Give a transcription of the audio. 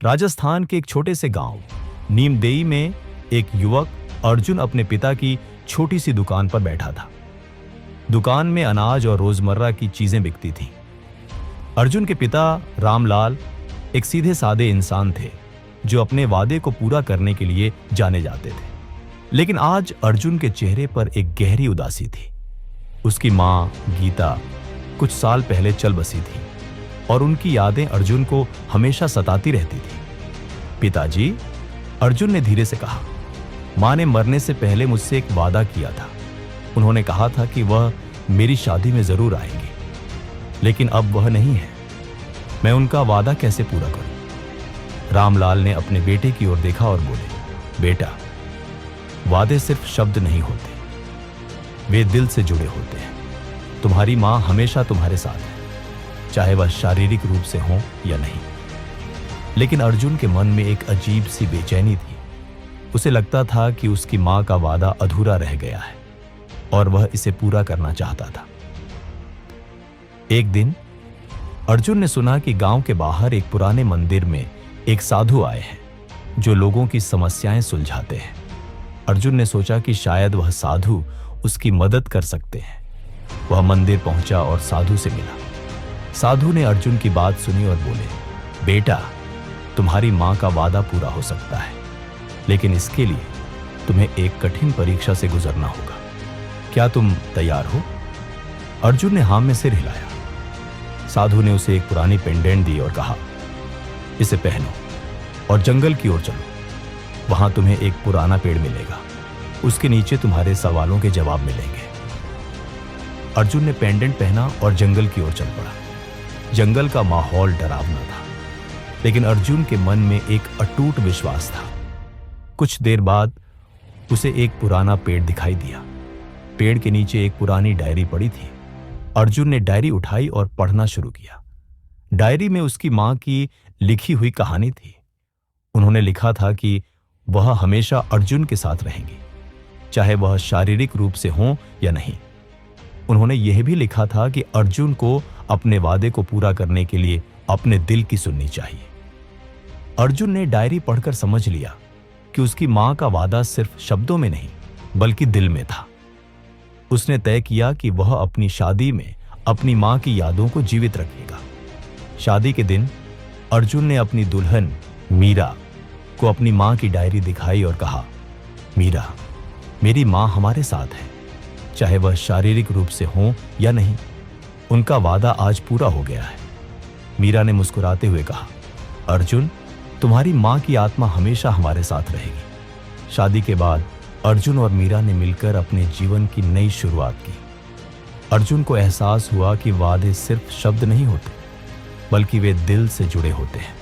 राजस्थान के एक छोटे से गांव नीमदेई में एक युवक अर्जुन अपने पिता की छोटी सी दुकान पर बैठा था। दुकान में अनाज और रोजमर्रा की चीजें बिकती थीं। अर्जुन के पिता रामलाल एक सीधे साधे इंसान थे जो अपने वादे को पूरा करने के लिए जाने जाते थे। लेकिन आज अर्जुन के चेहरे पर एक गहरी उदासी थी। उसकी मां गीता कुछ साल पहले चल बसी थी और उनकी यादें अर्जुन को हमेशा सताती रहती थी। पिताजी, अर्जुन ने धीरे से कहा, मां ने मरने से पहले मुझसे एक वादा किया था। उन्होंने कहा था कि वह मेरी शादी में जरूर आएंगे, लेकिन अब वह नहीं है। मैं उनका वादा कैसे पूरा करूं? रामलाल ने अपने बेटे की ओर देखा और बोले, बेटा, वादे सिर्फ शब्द नहीं होते, वे दिल से जुड़े होते हैं। तुम्हारी मां हमेशा तुम्हारे साथ है, चाहे वह शारीरिक रूप से हो या नहीं। लेकिन अर्जुन के मन में एक अजीब सी बेचैनी थी। उसे लगता था कि उसकी मां का वादा अधूरा रह गया है और वह इसे पूरा करना चाहता था। एक दिन अर्जुन ने सुना कि गांव के बाहर एक पुराने मंदिर में एक साधु आए हैं जो लोगों की समस्याएं सुलझाते हैं। अर्जुन ने सोचा कि शायद वह साधु उसकी मदद कर सकते हैं। वह मंदिर पहुंचा और साधु से मिला। साधु ने अर्जुन की बात सुनी और बोले, बेटा, तुम्हारी मां का वादा पूरा हो सकता है, लेकिन इसके लिए तुम्हें एक कठिन परीक्षा से गुजरना होगा। क्या तुम तैयार हो? अर्जुन ने हां में सिर हिलाया। साधु ने उसे एक पुरानी पेंडेंट दी और कहा, इसे पहनो और जंगल की ओर चलो। वहां तुम्हें एक पुराना पेड़ मिलेगा, उसके नीचे तुम्हारे सवालों के जवाब मिलेंगे। अर्जुन ने पेंडेंट पहना और जंगल की ओर चल पड़ा। जंगल का माहौल डरावना था, लेकिन अर्जुन के मन में एक अटूट विश्वास था। कुछ देर बाद उसे एक पुराना पेड़ दिखाई दिया। पेड़ के नीचे एक पुरानी डायरी पड़ी थी। अर्जुन ने डायरी उठाई और पढ़ना शुरू किया। डायरी में उसकी मां की लिखी हुई कहानी थी। उन्होंने लिखा था कि वह हमेशा अर्जुन के साथ रहेंगी, चाहे वह शारीरिक रूप से हो या नहीं। उन्होंने यह भी लिखा था कि अर्जुन को अपने वादे को पूरा करने के लिए अपने दिल की सुननी चाहिए। अर्जुन ने डायरी पढ़कर समझ लिया कि उसकी मां का वादा सिर्फ शब्दों में नहीं, बल्कि दिल में था। उसने तय किया कि वह अपनी शादी में अपनी मां की यादों को जीवित रखेगा। शादी के दिन अर्जुन ने अपनी दुल्हन मीरा को अपनी मां की डायरी दिखाई और कहा, मीरा, मेरी मां हमारे साथ है, चाहे वह शारीरिक रूप से हो या नहीं। उनका वादा आज पूरा हो गया है। मीरा ने मुस्कुराते हुए कहा, अर्जुन, तुम्हारी मां की आत्मा हमेशा हमारे साथ रहेगी। शादी के बाद अर्जुन और मीरा ने मिलकर अपने जीवन की नई शुरुआत की। अर्जुन को एहसास हुआ कि वादे सिर्फ शब्द नहीं होते, बल्कि वे दिल से जुड़े होते हैं।